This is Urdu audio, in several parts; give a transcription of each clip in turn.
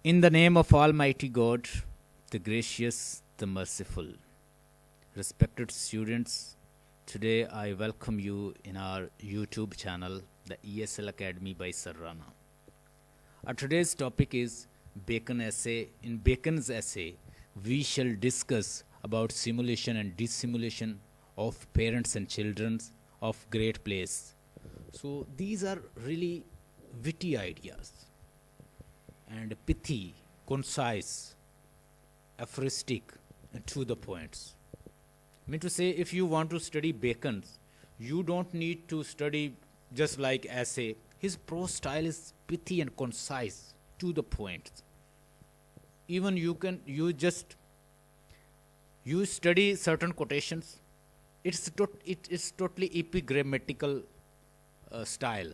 In the name of Almighty God, the gracious, the merciful. Respected students, today I welcome you in our YouTube channel, the ESL Academy by Sir Rana. Our today's topic is Bacon essay. In Bacon's essay, we shall discuss about simulation and dissimulation of parents and children of great place. So these are really witty ideas and pithy, concise, aphoristic, and to the points. I mean to say, if you want to study Bacon, you don't need to study just like essay. His prose style is pithy and concise, to the point. Even you study certain quotations. It is totally epigrammatical style.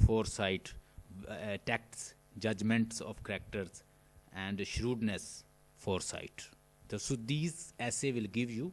foresight, tacts, judgments of characters, and shrewdness, foresight. So these essay will give you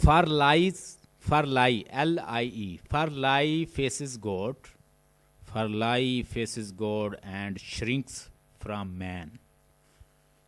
for lie, L-I-E, for lie faces God and shrinks from man.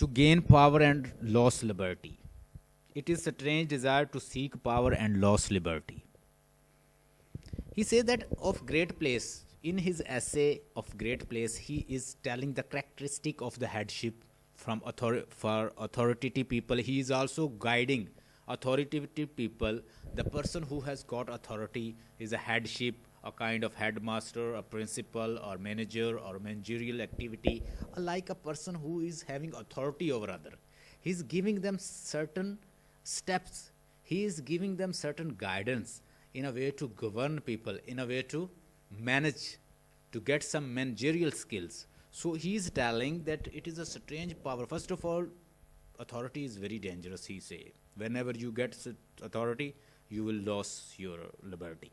To gain power and lose liberty. It is a strange desire to seek power and lose liberty. He says that of great place, in his essay of great place, he is telling the characteristic of the headship from for authoritative people. He is also guiding authoritative people. The person who has got authority is a headship, a kind of headmaster, a principal, or manager, or managerial activity, like a person who is having authority over other. He is giving them certain steps. He is giving them certain guidance in a way to govern people, in a way to manage, to get some managerial skills. So he is telling that it is a strange power. First of all, authority is very dangerous, he say. Whenever you get authority, you will lose your liberty.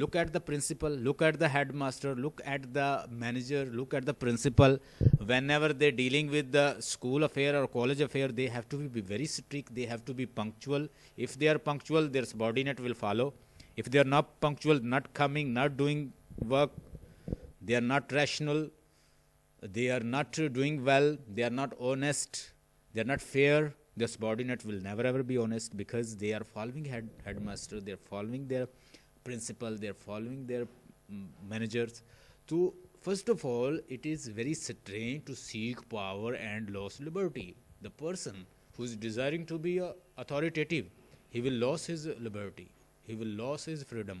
Look at the principal, look at the headmaster, look at the manager, look at the principal. Whenever they're dealing with the school affair or college affair, they have to be very strict, they have to be punctual. If they are punctual, their subordinate will follow. If they are not punctual, not coming, not doing work, they are not rational, they are not doing well, they are not honest, they are not fair, their subordinate will never ever be honest, because they are following headmaster, they are following their principal, they are following their managers. So first of all, it is very strange to seek power and lose liberty. The person who is desiring to be authoritative, he will lose his liberty, he will lose his freedom.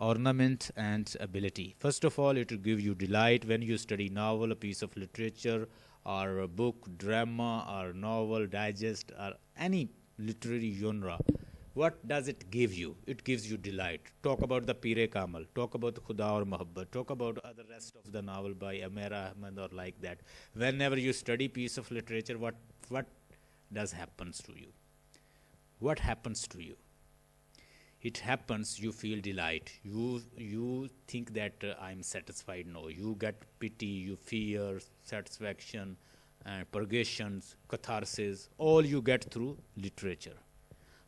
ornament and ability. First of all, it will give you delight when you study novel, a piece of literature, or a book, drama, or novel, digest, or any literary genre. What does it give you? It gives you delight. Talk about the Pir Kamal, talk about Khuda aur Mohabbat, talk about other rest of the novel by Amira Ahmed or like that. Whenever you study piece of literature, what does happens to you? What happens to you? It happens, you feel delight, you think that I'm satisfied. No, you get pity, you fear, satisfaction, and purgations, catharsis, all you get through literature.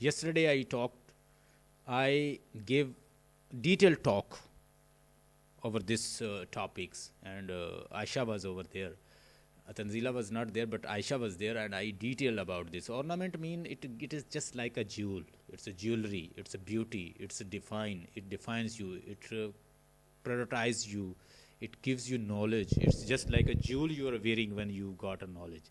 yesterday I gave detailed talk over this topics, and Aisha was over there. Tanzila was not there, but Aisha was there, and I detailed about this. Ornament mean it is just like a jewel. It's a jewelry, it's a beauty, it defines you, it prioritizes you, it gives you knowledge. It's just like a jewel you are wearing when you got a knowledge.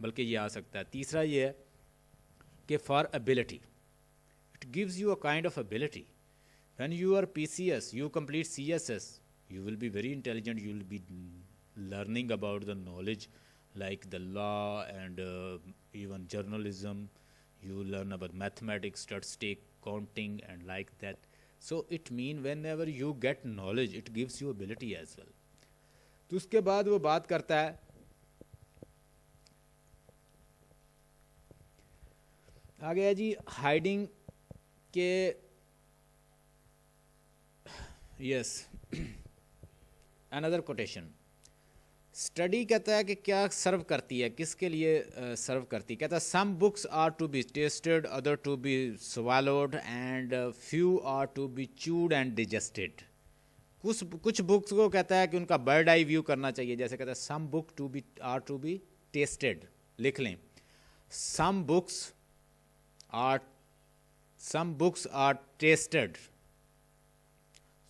بلکہ یہ آ سکتا ہے. تیسرا یہ ہے کہ for ability, it gives you a kind of ability. When you are PCS, you complete CSS, you will be very intelligent, you will be learning about the knowledge like the law and even journalism, you learn about mathematics, statistic, counting and like that. So it mean whenever you get knowledge, it gives you ability as well. تو اس کے بعد وہ بات کرتا ہے آگے ہے جی ہائڈنگ کے یس اندر کوٹیشن. اسٹڈی کہتا ہے کہ کیا سرو کرتی ہے, کس کے لیے سرو کرتی ہے. کہتا ہے some books are to be tasted, other to be swallowed and few are to be chewed and digested. کچھ بکس کو کہتا ہے کہ ان کا برڈ آئی ویو کرنا چاہیے, جیسے کہتا ہے some book to be are to be tasted, لکھ لیں سم بکس آر ٹیسٹڈ.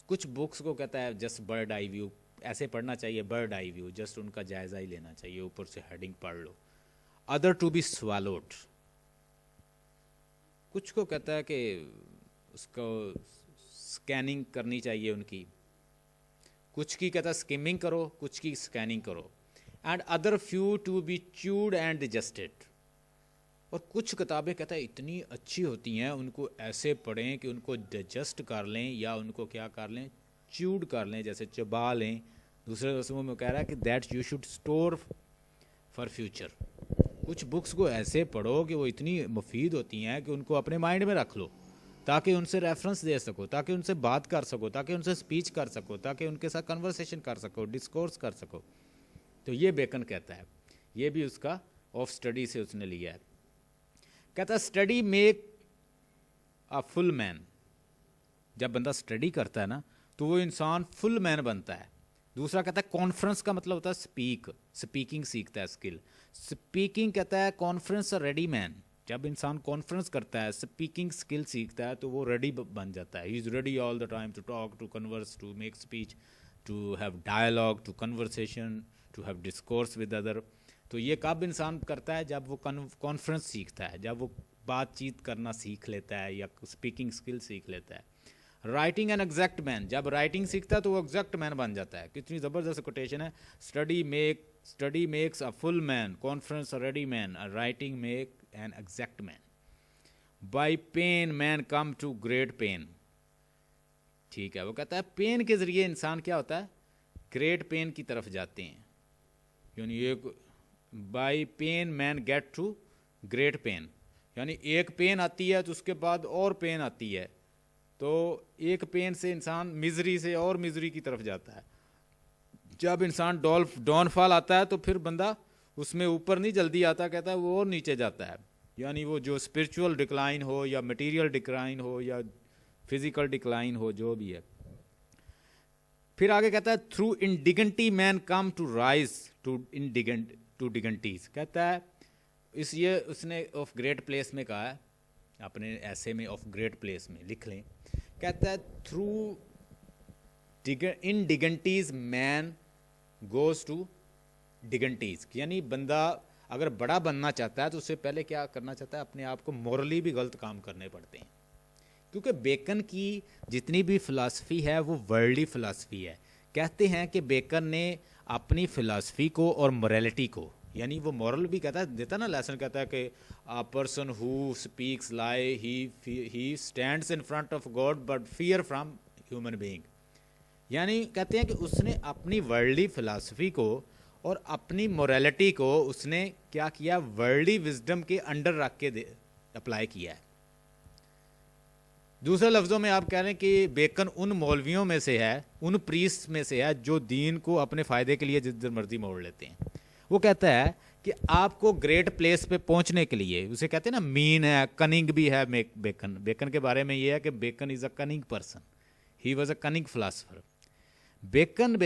کچھ بکس کو کہتا ہے جسٹ برڈ آئی ویو, ایسے پڑھنا چاہیے برڈ آئی ویو, جسٹ ان کا جائزہ ہی لینا چاہیے, اوپر سے ہیڈنگ پڑھ لو. ادر ٹو بی سوالوڈ, کچھ کو کہتا ہے کہ اس کو اسکیننگ کرنی چاہیے ان کی, کچھ کی کہتا ہے اسکیمنگ کرو, کچھ کی اسکیننگ کرو. And other few to be chewed and digested. اور کچھ کتابیں کہتا ہے اتنی اچھی ہوتی ہیں, ان کو ایسے پڑھیں کہ ان کو ڈائجسٹ کر لیں یا ان کو کیا کر لیں, چیوڈ کر لیں, جیسے چبا لیں. دوسرے رسموں میں کہہ رہا ہے کہ that you should store for future. کچھ بکس کو ایسے پڑھو کہ وہ اتنی مفید ہوتی ہیں کہ ان کو اپنے مائنڈ میں رکھ لو, تاکہ ان سے ریفرنس دے سکو, تاکہ ان سے بات کر سکو, تاکہ ان سے اسپیچ کر سکو, تاکہ ان کے ساتھ کنورسیشن کر سکو, ڈسکورس کر سکو. تو یہ بیکن کہتا ہے, یہ بھی اس کا آف اسٹڈی سے اس نے لیا ہے. کہتا ہے اسٹڈی میک اے فل مین. جب بندہ اسٹڈی کرتا ہے نا تو وہ انسان فل مین بنتا ہے. دوسرا کہتا ہے کانفرنس کا مطلب ہوتا ہے اسپیکنگ سیکھتا ہے, اسکل. اسپیکنگ کہتا ہے کانفرنس ریڈی مین. جب انسان کانفرنس کرتا ہے, اسپیکنگ اسکل سیکھتا ہے, تو وہ ریڈی بن جاتا ہے. He is ready all the time to talk, to converse, to make speech, to have dialogue, to conversation, to have discourse with other. تو یہ کب انسان کرتا ہے, جب وہ کانفرنس سیکھتا ہے, جب وہ بات چیت کرنا سیکھ لیتا ہے یا اسپیکنگ اسکل سیکھ لیتا ہے. رائٹنگ این ایگزیکٹ مین, جب رائٹنگ سیکھتا ہے تو وہ ایگزیکٹ مین بن جاتا ہے. کتنی زبردست کوٹیشن ہے. Study makes a full man, conference a ready man, writing make an exact man. By pain man come to great pain. ٹھیک ہے, وہ کہتا ہے پین کے ذریعے انسان کیا ہوتا ہے, گریٹ پین کی طرف جاتے ہیں. یعنی ایک by pain man get to great pain, یعنی ایک پین آتی ہے تو اس کے بعد اور پین آتی ہے, تو ایک پین سے انسان مزری سے اور مزری کی طرف جاتا ہے. جب انسان ڈاؤن فال آتا ہے تو پھر بندہ اس میں اوپر نہیں جلدی آتا, کہتا ہے وہ اور نیچے جاتا ہے. یعنی وہ جو اسپرچول ڈکلائن ہو یا مٹیریل ڈکلائن ہو یا فزیکل ڈکلائن ہو, جو بھی ہے. پھر آگے کہتا ہے through indignity men come to rise to dignities. کہتا ہے اس نے آف گریٹ پلیس میں کہا ہے, اپنے ایسے میں آف گریٹ پلیس میں لکھ لیں. کہتا ہے تھرو انڈیگنٹیز مین گوز ٹو ڈیگنٹیز. یعنی بندہ اگر بڑا بننا چاہتا ہے تو اس سے پہلے کیا کرنا چاہتا ہے, اپنے آپ کو مورلی بھی غلط کام کرنے پڑتے ہیں. کیونکہ بیکن کی جتنی بھی فلاسفی ہے وہ ورلڈلی فلاسفی ہے. کہتے ہیں کہ بیکن نے اپنی فلاسفی کو اور موریلٹی کو, یعنی وہ مورل بھی کہتا ہے, دیتا نا لیسن, کہتا ہے کہ a person who speaks lie he stands in front of God but fear from human being. یعنی کہتے ہیں کہ اس نے اپنی ورلڈلی فلاسفی کو اور اپنی موریلٹی کو اس نے کیا کیا, ورلڈلی وزڈم کے انڈر رکھ کے اپلائی کیا ہے. دوسرے لفظوں میں آپ کہہ رہے ہیں کہ بیکن ان مولویوں میں سے ہے, ان پریسٹ میں سے ہے جو دین کو اپنے فائدے کے لیے جدھر مرضی موڑ لیتے ہیں. وہ کہتا ہے کہ آپ کو گریٹ پلیس پہ پہنچنے کے لیے, اسے کہتے ہیں نا مین ہے, کننگ بھی ہے. بیکن کے بارے میں یہ ہے کہ Bacon is a cunning person, he was a cunning philosopher. Bacon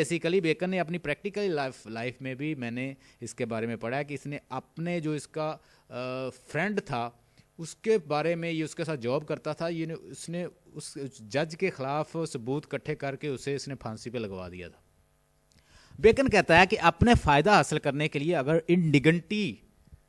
نے اپنی پریکٹیکل لائف میں بھی, میں نے اس کے بارے میں پڑھا ہے کہ اس نے اپنے جو اس کا فرینڈ تھا اس کے بارے میں, یہ اس کے ساتھ جاب کرتا تھا, یہ اس نے اس جج کے خلاف ثبوت اکٹھے کر کے اسے اس نے پھانسی پہ لگوا دیا تھا. بیکن کہتا ہے کہ اپنے فائدہ حاصل کرنے کے لیے اگر انڈیگنٹی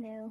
No.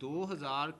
2000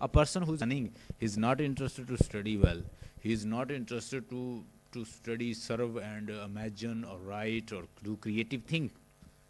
a person who's running, he is not interested to study well, he is not interested to study, serve and imagine or write or do creative thing,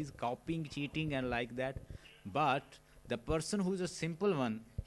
is copying, cheating and like that, but the person who is a simple one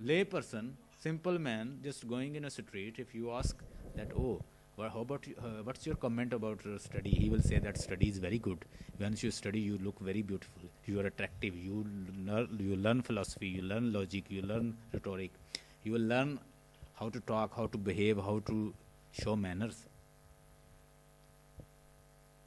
lay person, simple man just going in a street, if you ask that, oh well, how about what's your comment about study, he will say that study is very good, once you study you look very beautiful, you are attractive, you learn philosophy, you learn logic, you learn rhetoric, you will learn how to talk, how to behave, how to show manners।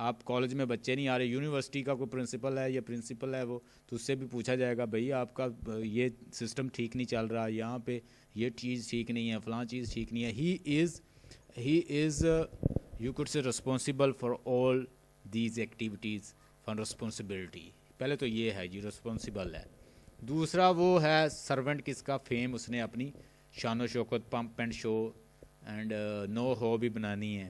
آپ کالج میں بچے نہیں آ رہے, یونیورسٹی کا کوئی پرنسپل ہے یا پرنسپل ہے وہ, تو اس سے بھی پوچھا جائے گا بھئی آپ کا یہ سسٹم ٹھیک نہیں چل رہا, یہاں پہ یہ چیز ٹھیک نہیں ہے, فلاں چیز ٹھیک نہیں ہے. ہی از یو کوڈ سے responsible for all these activities for responsibility. پہلے تو یہ ہے جی رسپانسیبل ہے. دوسرا وہ ہے سرونٹ کس کا, فیم اس نے اپنی شان و شوکت, پمپ اینڈ شو اینڈ نو ہو بھی بنانی ہے,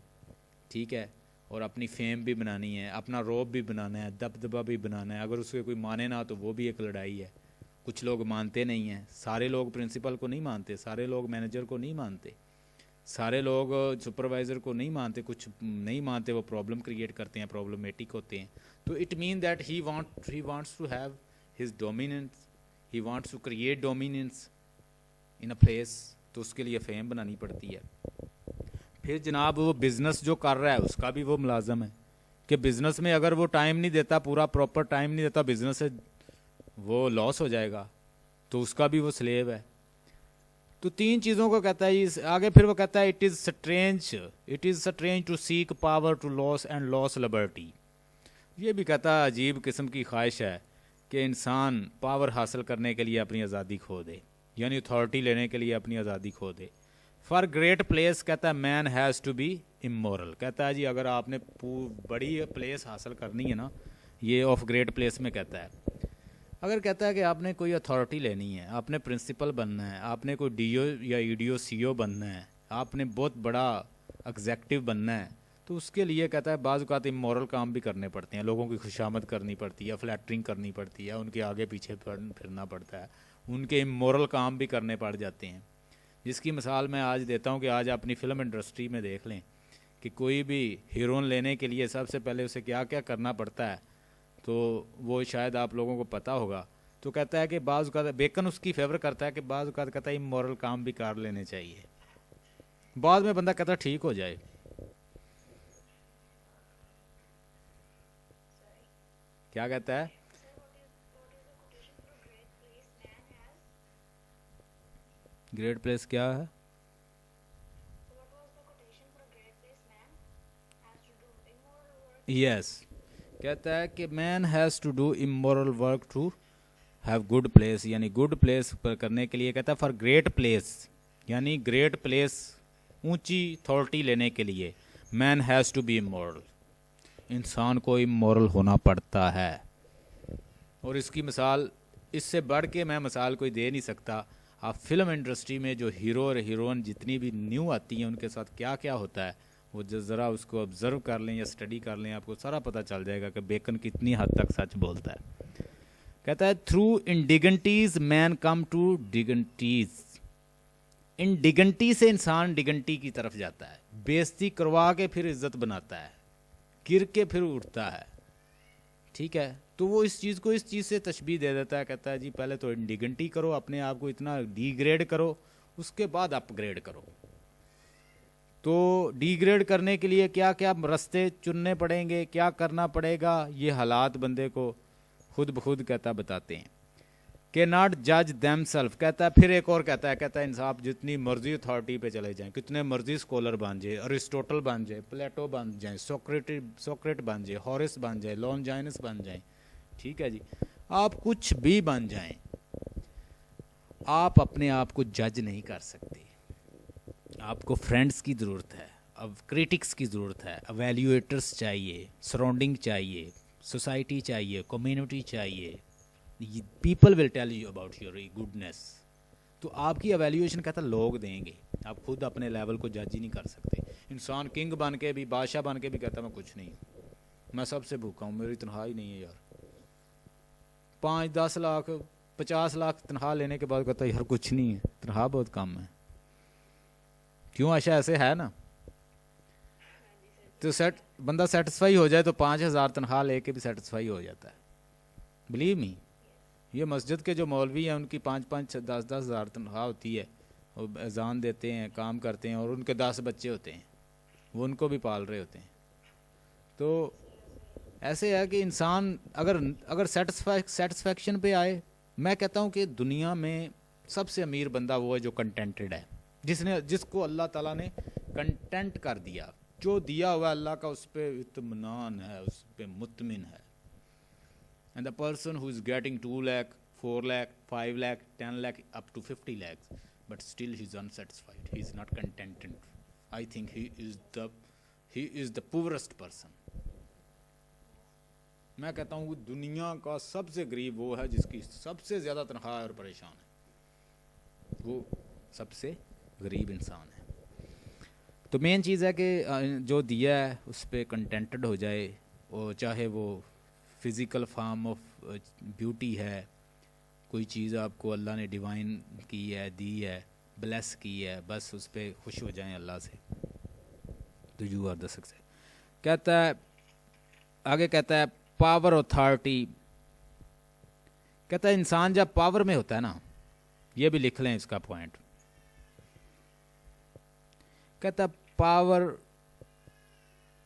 ٹھیک ہے, اور اپنی فیم بھی بنانی ہے, اپنا روب بھی بنانا ہے, دبدبہ بھی بنانا ہے. اگر اس کے کوئی مانے نہ تو وہ بھی ایک لڑائی ہے. کچھ لوگ مانتے نہیں ہیں, سارے لوگ پرنسپل کو نہیں مانتے, سارے لوگ مینیجر کو نہیں مانتے, سارے لوگ سپروائزر کو نہیں مانتے, کچھ نہیں مانتے, وہ پرابلم کریٹ کرتے ہیں, پرابلمیٹک ہوتے ہیں. تو it mean that he wants to have his dominance, he wants to create dominance in a place, تو اس کے لیے فیم بنانی پڑتی ہے. پھر جناب وہ بزنس جو کر رہا ہے اس کا بھی وہ ملازم ہے کہ بزنس میں اگر وہ ٹائم نہیں دیتا, پورا پراپر ٹائم نہیں دیتا, بزنس سے وہ لاس ہو جائے گا, تو اس کا بھی وہ سلیو ہے. تو تین چیزوں کو کہتا ہے. آگے پھر وہ کہتا ہے it is strange to seek power to lose and lose liberty. یہ بھی کہتا ہے عجیب قسم کی خواہش ہے کہ انسان پاور حاصل کرنے کے لیے اپنی آزادی کھو دے, یعنی اتھارٹی لینے کے لیے اپنی آزادی کھو دے. فار گریٹ پلیس کہتا ہے مین ہیز ٹو بی امورل. کہتا ہے جی اگر آپ نے بڑی پلیس حاصل کرنی ہے نا, یہ آف گریٹ پلیس میں کہتا ہے, اگر کہتا ہے کہ آپ نے کوئی اتھارٹی لینی ہے, آپ نے پرنسپل بننا ہے, آپ نے کوئی ڈی او یا ای ڈی او سی او بننا ہے, آپ نے بہت بڑا ایگزیکٹو بننا ہے, تو اس کے لیے کہتا ہے بعض اوقات امورل کام بھی کرنے پڑتے ہیں, لوگوں کی خوشامد کرنی پڑتی ہے, فلیٹرنگ کرنی پڑتی ہے, ان کے آگے پیچھے پھرنا پڑتا ہے, ان کے امورل کام بھی کرنے پڑ جاتے ہیں. جس کی مثال میں آج دیتا ہوں کہ آج اپنی فلم انڈسٹری میں دیکھ لیں کہ کوئی بھی ہیروئن لینے کے لیے سب سے پہلے اسے کیا کیا کرنا پڑتا ہے, تو وہ شاید آپ لوگوں کو پتہ ہوگا. تو کہتا ہے کہ بعض اوقات بیکن اس کی فیور کرتا ہے کہ بعض اوقات کہتا ہے امورل کام بھی کر لینے چاہیے. بعد میں بندہ کہتا ہے ٹھیک ہو جائے. کیا کہتا ہے, گریٹ پلیس کیا ہے, یس, کہتا ہے کہ man has to do immoral work to have good place, یعنی گڈ پلیس پر کرنے کے لیے کہتا ہے فار گریٹ پلیس, یعنی گریٹ پلیس اونچی اتھارٹی لینے کے لیے man has to be immoral, انسان کو امورل ہونا پڑتا ہے. اور اس کی مثال اس سے بڑھ کے میں مثال کوئی دے نہیں سکتا. آپ فلم انڈسٹری میں جو ہیرو اور ہیروئن جتنی بھی نیو آتی ہیں ان کے ساتھ کیا کیا ہوتا ہے, وہ ذرا اس کو آبزرو کر لیں یا اسٹڈی کر لیں, آپ کو سارا پتہ چل جائے گا کہ بیکن کتنی حد تک سچ بولتا ہے. کہتا ہے تھرو انڈیگنٹیز مین کم ٹو ڈیگنٹیز. انڈیگنٹی سے انسان ڈیگنٹی کی طرف جاتا ہے, بےزتی کروا کے پھر عزت بناتا ہے, گر کے پھر اٹھتا ہے, ٹھیک ہے. تو وہ اس چیز کو اس چیز سے تشبیہ دے دیتا ہے, کہتا ہے جی پہلے تو انڈیگنٹی کرو, اپنے آپ کو اتنا ڈی گریڈ کرو, اس کے بعد اپ گریڈ کرو. تو ڈی گریڈ کرنے کے لیے کیا کیا رستے چننے پڑیں گے, کیا کرنا پڑے گا, یہ حالات بندے کو خود بخود کہتا بتاتے ہیں. کہ ناٹ جج دیم سیلف. کہتا ہے پھر ایک اور کہتا ہے انصاف جتنی مرضی اتھارٹی پہ چلے جائیں, کتنے مرضی اسکولر بن جائے, ارسٹوٹل بن جائے, پلیٹو بن جائیں, سوکریٹ بن جائے, ہورس بن جائے, لونجائنس بن جائیں, ٹھیک ہے جی, آپ کچھ بھی بن جائیں, آپ اپنے آپ کو جج نہیں کر سکتے. آپ کو فرینڈز کی ضرورت ہے, اب کریٹکس کی ضرورت ہے, ایویلیویٹرز چاہیے, سراؤنڈنگ چاہیے, سوسائٹی چاہیے, کمیونٹی چاہیے. People will tell you about your goodness. تو آپ کی ایویلیویشن کہتا لوگ دیں گے, آپ خود اپنے لیول کو جج ہی نہیں کر سکتے. انسان کنگ بن کے بھی, بادشاہ بن کے بھی کہتا میں کچھ نہیں, میں سب سے بھوکا ہوں, میری تنخواہ ہی نہیں ہے یار. 5-10 لاکھ 50 لاکھ تنخواہ لینے کے بعد کہتا ہے یار کچھ نہیں ہے, تنخواہ بہت کم ہے. کیوں آشا ایسے ہے نا. تو بندہ سیٹسفائی ہو جائے تو 5000 تنخواہ لے کے بھی سیٹسفائی ہو جاتا ہے. بلیو می, یہ مسجد کے جو مولوی ہیں ان کی 5-5 10 ہزار تنخواہ ہوتی ہے, وہ اذان دیتے ہیں, کام کرتے ہیں, اور ان کے 10 بچے ہوتے ہیں, وہ ان کو بھی پال رہے ہوتے ہیں. تو ایسے ہے کہ انسان اگر سیٹسفیکشن پہ آئے, میں کہتا ہوں کہ دنیا میں سب سے امیر بندہ وہ ہے جو کنٹینٹڈ ہے, جس کو اللہ تعالیٰ نے کنٹینٹ کر دیا. جو دیا ہوا اللہ کا اس پہ اطمینان ہے, اس پہ مطمئن ہے. And the person who is getting 2 lakh, 4 lakh, 5 lakh, 10 lakh, up to 50 lakhs, but still he is unsatisfied. He is not contented. I think he is the poorest person. میں کہتا ہوں دنیا کا سب سے غریب وہ ہے جس کی سب سے زیادہ تنخواہ ہے اور پریشان ہے, وہ سب سے غریب انسان ہے. تو مین چیز ہے کہ جو دیا ہے اس پہ کنٹینٹڈ ہو جائے, اور چاہے وہ فزیکل فارم آف بیوٹی ہے, کوئی چیز آپ کو اللہ نے ڈیوائن کی ہے, دی ہے, بلیس کی ہے, بس اس پہ خوش ہو جائیں اللہ سے, تو یو آر دا سکسیس. کہتا ہے آگے, کہتا ہے پاور اتھارٹی. کہتا ہے انسان جب پاور میں ہوتا ہے نا, یہ بھی لکھ لیں اس کا پوائنٹ, کہتا ہے power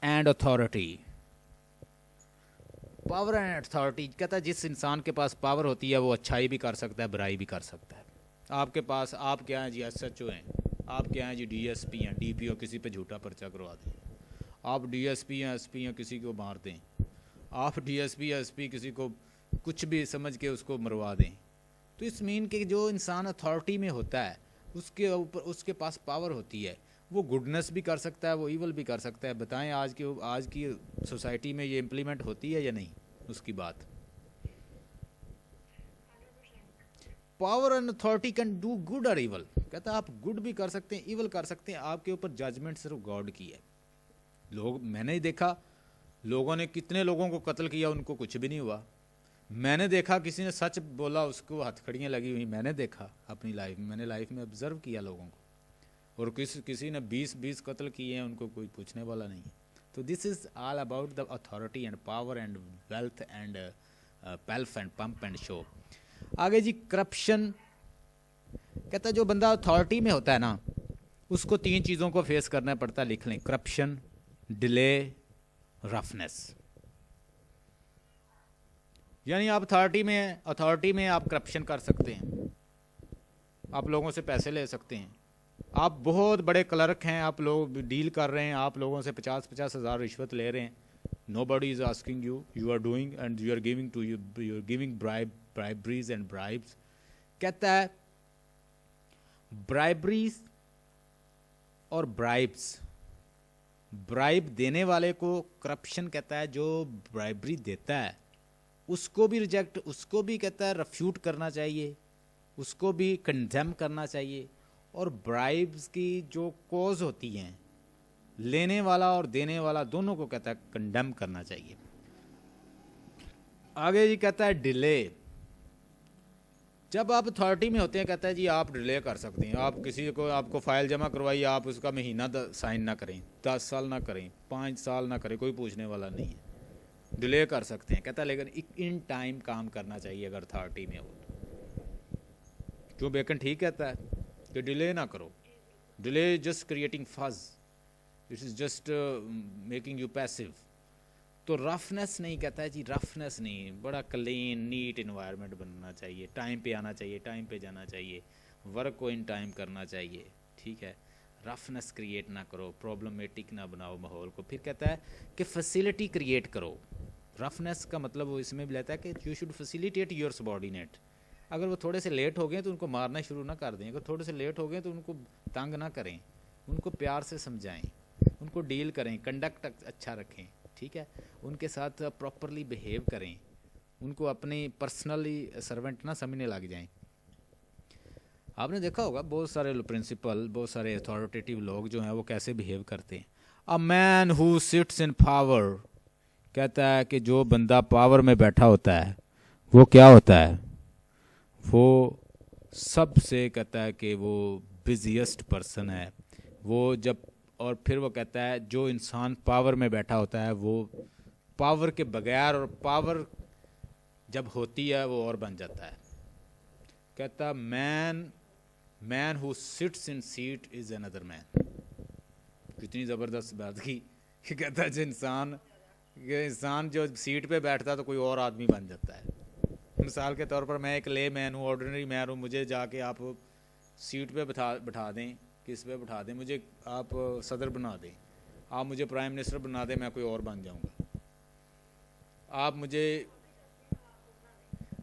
and authority. Power and authority, کہتا ہے جس انسان کے پاس پاور ہوتی ہے وہ اچھائی بھی کر سکتا ہے, برائی بھی کر سکتا ہے. آپ کے پاس, آپ کیا ہیں جی, ایس ایچ او ہیں, آپ کیا ہیں جی, ڈی ایس پی ہیں, ڈی پی او, کسی پہ جھوٹا پرچہ کروا دیں. آپ ڈی ایس پی ہیں, ایس پی ہیں, کسی کو مار دیں. آپ D S P, S P, کسی کو کچھ بھی سمجھ کے اس کو مروا دیں. تو اس مین کہ جو انسان اتھارٹی میں ہوتا ہے اس کے اوپر اس کے پاس پاور ہوتی ہے, وہ گڈنس بھی کر سکتا ہے, وہ ایول بھی کر سکتا ہے. بتائیں آج کی سوسائٹی میں یہ امپلیمنٹ ہوتی ہے یا نہیں اس کی بات. Power and authority can do good اور ایول. کہتا ہے آپ گڈ بھی کر سکتے ہیں, ایول کر سکتے ہیں. آپ کے اوپر ججمنٹ صرف گاڈ کی ہے. میں نے دیکھا لوگوں نے کتنے لوگوں کو قتل کیا, ان کو کچھ بھی نہیں ہوا. میں نے دیکھا کسی نے سچ بولا, اس کو ہتھ کھڑیاں لگی ہوئی. میں نے دیکھا اپنی لائف میں, نے لائف میں آبزرو کیا لوگوں کو, اور کسی نے 20 قتل کیے ہیں, ان کو کوئی پوچھنے والا نہیں. تو this is all about the authority and power and wealth and pelf and pomp and show. آگے جی کرپشن. کہتا ہے جو بندہ اتھارٹی میں ہوتا ہے نا, اس کو 3 چیزوں کو فیس کرنا پڑتا ہے, لکھ لیں, کرپشن, ڈیلے, رفنس. یعنی آپ اتھارٹی میں آپ کرپشن کر سکتے ہیں, آپ لوگوں سے پیسے لے سکتے ہیں, آپ بہت بڑے کلرک ہیں, آپ لوگ ڈیل کر رہے ہیں, آپ لوگوں سے 50 ہزار رشوت لے رہے ہیں. Nobody is asking you, you are doing and you are giving briberies and bribes. کہتا ہے برائبریز اور برائبس, برائب دینے والے کو کرپشن کہتا ہے. جو برائبری دیتا ہے اس کو بھی ریجیکٹ, اس کو بھی کہتا ہے ریفیوٹ کرنا چاہیے, اس کو بھی کنڈیم کرنا چاہیے. اور برائبز کی جو کوز ہوتی ہیں, لینے والا اور دینے والا دونوں کو کہتا ہے کنڈیم کرنا چاہیے. آگے جی کہتا ہے ڈیلے. جب آپ اتھارٹی میں ہوتے ہیں کہتا ہے جی آپ ڈیلے کر سکتے ہیں. آپ کسی کو, آپ کو فائل جمع کروائی, آپ اس کا مہینہ سائن نہ کریں, 10 سال نہ کریں, 5 سال نہ کریں, کوئی پوچھنے والا نہیں ہے, ڈیلے کر سکتے ہیں. کہتا ہے لیکن ان ٹائم کام کرنا چاہیے اگر اتھارٹی میں ہو. کیوں بیکن ٹھیک کہتا ہے کہ ڈیلے نہ کرو. Delay just creating Fizz, it is just making you passive. تو رفنس نہیں, کہتا ہے جی رفنس نہیں, بڑا کلین نیٹ انوائرمنٹ بننا چاہیے, ٹائم پہ آنا چاہیے, ٹائم پہ جانا چاہیے, ورک کو ان ٹائم کرنا چاہیے. ٹھیک ہے, رفنس کریٹ نہ کرو, پرابلمیٹک نہ بناؤ ماحول کو. پھر کہتا ہے کہ فیسیلٹی کریٹ کرو. رفنس کا مطلب وہ اس میں بھی لیتا ہے کہ you should facilitate your subordinate. اگر وہ تھوڑے سے لیٹ ہو گئے تو ان کو مارنا شروع نہ کر دیں, اگر تھوڑے سے لیٹ ہو گئے تو ان کو تنگ نہ کریں, ان کو پیار سے سمجھائیں, ان کو ڈیل کریں, کنڈکٹ اچھا رکھیں. ٹھیک ہے, ان کے ساتھ پراپرلی بیہیو کریں, ان کو اپنی پرسنلی سرونٹ نہ سمجھنے لگ جائیں. آپ نے دیکھا ہوگا بہت سارے پرنسپل, بہت سارے اتھارٹیٹیو لوگ جو ہیں وہ کیسے بیہیو کرتے ہیں. اے مین ہو سٹس ان پاور, کہتا ہے کہ جو بندہ پاور میں بیٹھا ہوتا ہے وہ کیا ہوتا ہے, وہ سب سے کہتا ہے کہ وہ بزیسٹ پرسن ہے. وہ جب, اور پھر وہ کہتا ہے جو انسان پاور میں بیٹھا ہوتا ہے وہ پاور کے بغیر, اور پاور جب ہوتی ہے وہ اور بن جاتا ہے. کہتا man who sits in set از اندر مین. کتنی زبردست بات کی کہ کہتا ہے جو انسان جو سیٹ پہ بیٹھتا ہے تو کوئی اور آدمی بن جاتا ہے. مثال کے طور پر میں ایک لے مین ہوں, آرڈنری مین ہوں, مجھے جا کے آپ سیٹ پہ بٹھا دیں, کس پہ بٹھا دیں, مجھے آپ صدر بنا دیں, آپ مجھے پرائم منسٹر بنا دیں میں کوئی اور بن جاؤں گا. آپ مجھے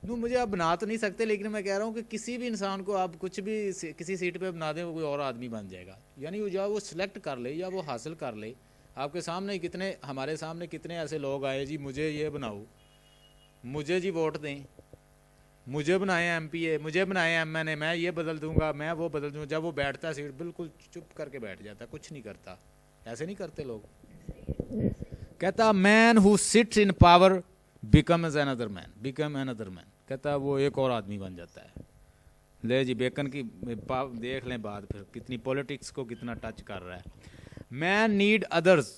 مجھے آپ بنا تو نہیں سکتے, لیکن میں کہہ رہا ہوں کہ کسی بھی انسان کو آپ کچھ بھی کسی سیٹ پہ بنا دیں وہ کوئی اور آدمی بن جائے گا. یعنی وہ سلیکٹ کر لے یا وہ حاصل کر لے. آپ کے سامنے کتنے, ہمارے سامنے کتنے ایسے لوگ آئے جی مجھے یہ بناؤ, مجھے جی ووٹ دیں, مجھے بنائیں ایم پی اے, مجھے بنائیں ایم این اے, میں یہ بدل دوں گا, میں وہ بدل دوں گا. جب وہ بیٹھتا ہے سیٹ بالکل چپ کر کے بیٹھ جاتا ہے, کچھ نہیں کرتا. ایسے نہیں کرتے لوگ. کہتا man who sits in power becomes under man, become under man. کہتا وہ ایک اور آدمی بن جاتا ہے. لے جی بیکن کی دیکھ لیں بات, پھر کتنی پولیٹکس کو کتنا ٹچ کر رہا ہے. Man need others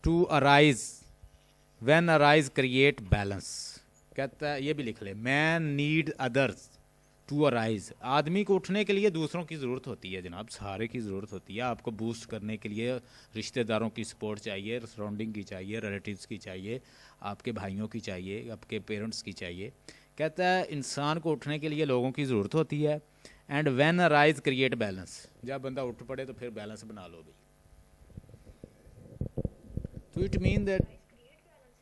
to arise when arise create balance. کہتا ہے یہ بھی لکھ لے, man need others to arise. آدمی کو اٹھنے کے لیے دوسروں کی ضرورت ہوتی ہے جناب, سہارے کی ضرورت ہوتی ہے. آپ کو بوسٹ کرنے کے لیے رشتہ داروں کی سپورٹ چاہیے, سراؤنڈنگ کی چاہیے, ریلیٹیوز کی چاہیے, آپ کے بھائیوں کی چاہیے, آپ کے پیرنٹس کی چاہیے. کہتا ہے انسان کو اٹھنے کے لیے لوگوں کی ضرورت ہوتی ہے. And when arise create balance, جب بندہ اٹھ پڑے تو پھر بیلنس بنا لو بھائی. تو اٹ مین دیٹ,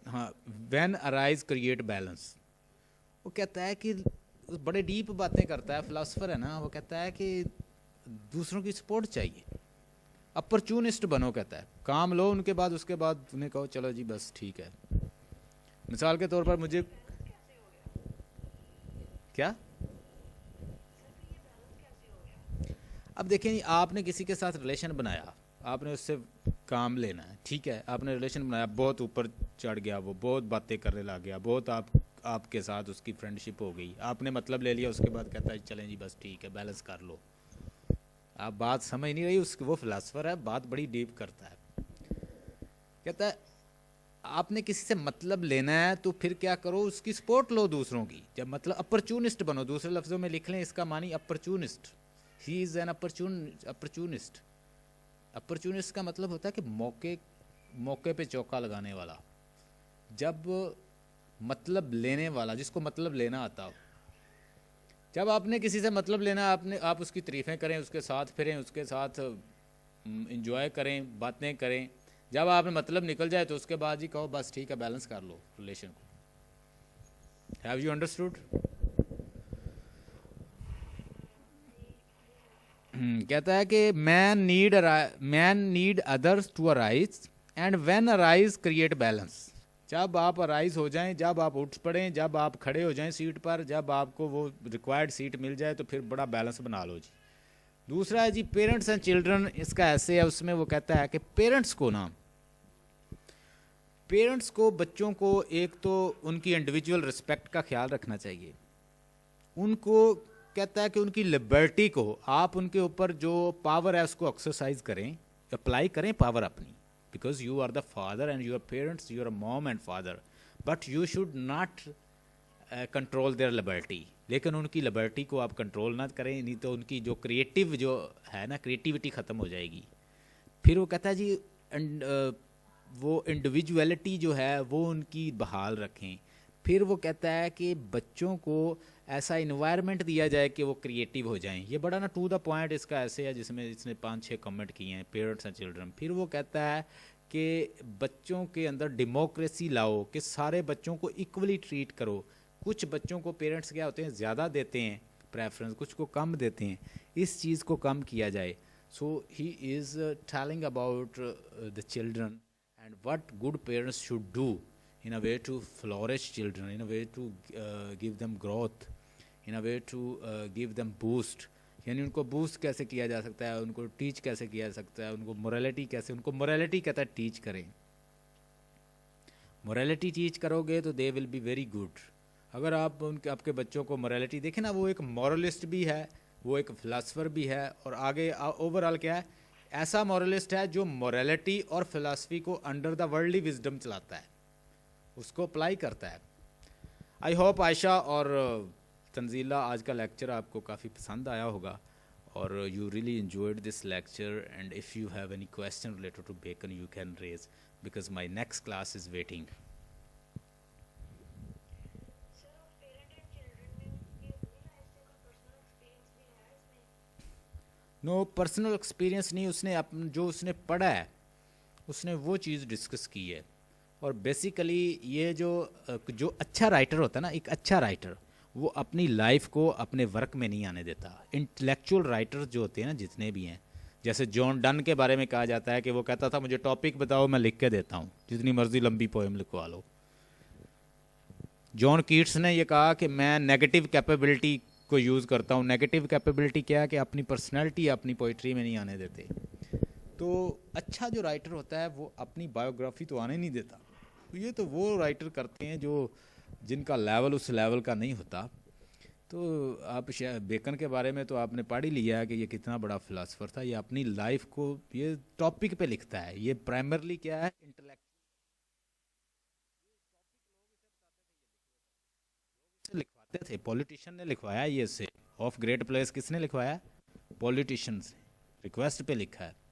ہاں, وین ارائز کریٹ بیلنس. وہ کہتا ہے کہ بڑے ڈیپ باتیں کرتا ہے, فلاسفر ہے نا. وہ کہتا ہے کہ دوسروں کی سپورٹ چاہیے, اپرچونسٹ بنو. کہتا ہے کام لو ان کے بعد, اس کے بعد انہیں کہو چلو جی بس ٹھیک ہے. مثال کے طور پر مجھے کیا, اب دیکھیں جی, آپ نے کسی کے ساتھ ریلیشن بنایا, آپ نے اس سے کام لینا ہے, ٹھیک ہے. آپ نے ریلیشن بنایا, بہت اوپر چڑھ گیا, وہ بہت باتیں کرنے لگ گیا, بہت آپ کے ساتھ اس کی فرینڈشپ ہو گئی, آپ نے مطلب لے لیا. اس کے بعد کہتا ہے چلیں جی بس ٹھیک ہے, بیلنس کر لو. آپ بات سمجھ نہیں رہی, وہ فلاسفر ہے, بات بڑی ڈیپ کرتا ہے. کہتا ہے آپ نے کسی سے مطلب لینا ہے تو پھر کیا کرو, اس کی سپورٹ لو دوسروں کی. جب مطلب اپرچونسٹ بنو, دوسرے لفظوں میں لکھ لیں اس کا معنی opportunist. He is an opportunist. Opportunist کا مطلب ہوتا ہے کہ موقع پہ چوکا لگانے والا. جب مطلب لینے والا, جس کو مطلب لینا آتا ہو. جب آپ نے کسی سے مطلب لینا, آپ اس کی تعریفیں کریں, اس کے ساتھ پھریں, اس کے ساتھ انجوائے کریں, باتیں کریں. جب آپ نے مطلب نکل جائے تو اس کے بعد جی کہو بس ٹھیک ہے, بیلنس کر لو ریلیشن کو. Have you understood? کہتا ہے کہ man need others to arise and when arise create balance. جب آپ ارائز ہو جائیں, جب آپ اٹھ پڑیں, جب آپ کھڑے ہو جائیں سیٹ پر, جب آپ کو وہ ریکوائرڈ سیٹ مل جائے تو پھر بڑا بیلنس بنا لو جی. دوسرا ہے جی پیرنٹس اینڈ چلڈرن, اس کا ایسے ہے, اس میں وہ کہتا ہے کہ پیرنٹس کو بچوں کو ایک تو ان کی انڈیویجول رسپیکٹ کا خیال رکھنا چاہیے. ان کو کہتا ہے کہ ان کی لبرٹی کو, آپ ان کے اوپر جو پاور ہے اس کو ایکسرسائز کریں, اپلائی کریں پاور اپنی. Because you are the father and your parents, you are mom and father, but you should not control their liberty. لیکن ان کی لبرٹی کو آپ کنٹرول نہ کریں, نہیں تو ان کی جو کریٹیو جو ہے نا, کریٹیوٹی ختم ہو جائے گی. پھر وہ کہتا ہے جی وہ انڈیویجویلٹی جو ہے وہ ان کی بحال رکھیں. پھر وہ کہتا ہے کہ بچوں کو ایسا انوائرمنٹ دیا جائے کہ وہ کریٹیو ہو جائیں. یہ بڑا نا ٹو دا پوائنٹ اس کا ایسے ہے جس میں اس نے 5-6 کمنٹ کیے ہیں, پیرنٹس اینڈ چلڈرن. پھر وہ کہتا ہے کہ بچوں کے اندر ڈیموکریسی لاؤ, کہ سارے بچوں کو ایکولی ٹریٹ کرو. کچھ بچوں کو پیرنٹس کیا ہوتے ہیں, زیادہ دیتے ہیں پریفرنس, کچھ کو کم دیتے ہیں. اس چیز کو کم کیا جائے. So he is talking about the children and what good parents should do in a way to flourish children, in a way to give them growth, in a way to give them boost. یعنی ان کو بوسٹ کیسے کیا جا سکتا ہے, ان کو ٹیچ کیسے کیا جا سکتا ہے, ان کو موریلٹی کیسے, ان کو موریلٹی کہتا ہے ٹیچ کریں. موریلٹی ٹیچ کرو گے تو دے ول بی ویری گڈ. اگر آپ آپ کے بچوں کو موریلٹی دیکھیں نا, وہ ایک مورلسٹ بھی ہے, وہ ایک فلاسفر بھی ہے, اور آگے اوور آل کیا ہے, ایسا مورلسٹ ہے جو موریلٹی اور فلاسفی کو انڈر دا ورلڈلی وزڈم چلاتا ہے, اس کو اپلائی کرتا ہے. آئی ہوپ عائشہ اور تنزیلہ آج کا لیکچر آپ کو کافی پسند آیا ہوگا, اور you really enjoyed this lecture. And if you have any question related to Bacon you can raise, because my next class is waiting. No personal experience نہیں, اس نے جو اس نے پڑھا ہے اس نے وہ چیز ڈسکس کی ہے. اور بیسیکلی یہ جو اچھا رائٹر ہوتا ہے نا، ایک اچھا رائٹر وہ اپنی لائف کو اپنے ورک میں نہیں آنے دیتا. انٹلیکچوئل رائٹر جو ہوتے ہیں نا جتنے بھی ہیں، جیسے جان ڈن کے بارے میں کہا جاتا ہے کہ وہ کہتا تھا مجھے ٹاپک بتاؤ میں لکھ کے دیتا ہوں، جتنی مرضی لمبی پوئم لکھوا لو. جان کیٹس نے یہ کہا کہ میں نیگیٹو کیپیبلٹی کو یوز کرتا ہوں. نیگیٹو کیپیبلٹی کیا ہے کہ اپنی پرسنالٹی اپنی پوئٹری میں نہیں آنے دیتے. تو اچھا جو رائٹر ہوتا ہے وہ اپنی بایوگرافی تو آنے نہیں دیتا. یہ تو وہ رائٹر کرتے ہیں جن کا لیول اس لیول کا نہیں ہوتا. تو آپ بیکن کے بارے میں تو آپ نے پڑھ ہی لیا ہے کہ یہ کتنا بڑا فلاسفر تھا. یہ اپنی لائف کو یہ ٹاپک پہ لکھتا ہے. یہ پرائمرلی کیا ہے، انٹلیکٹ لکھواتے تھے. پولیٹیشین نے لکھوایا یہ سے آف گریٹ پلیس کس نے لکھوایا؟ پولیٹیشین سے ریکویسٹ پہ لکھا ہے.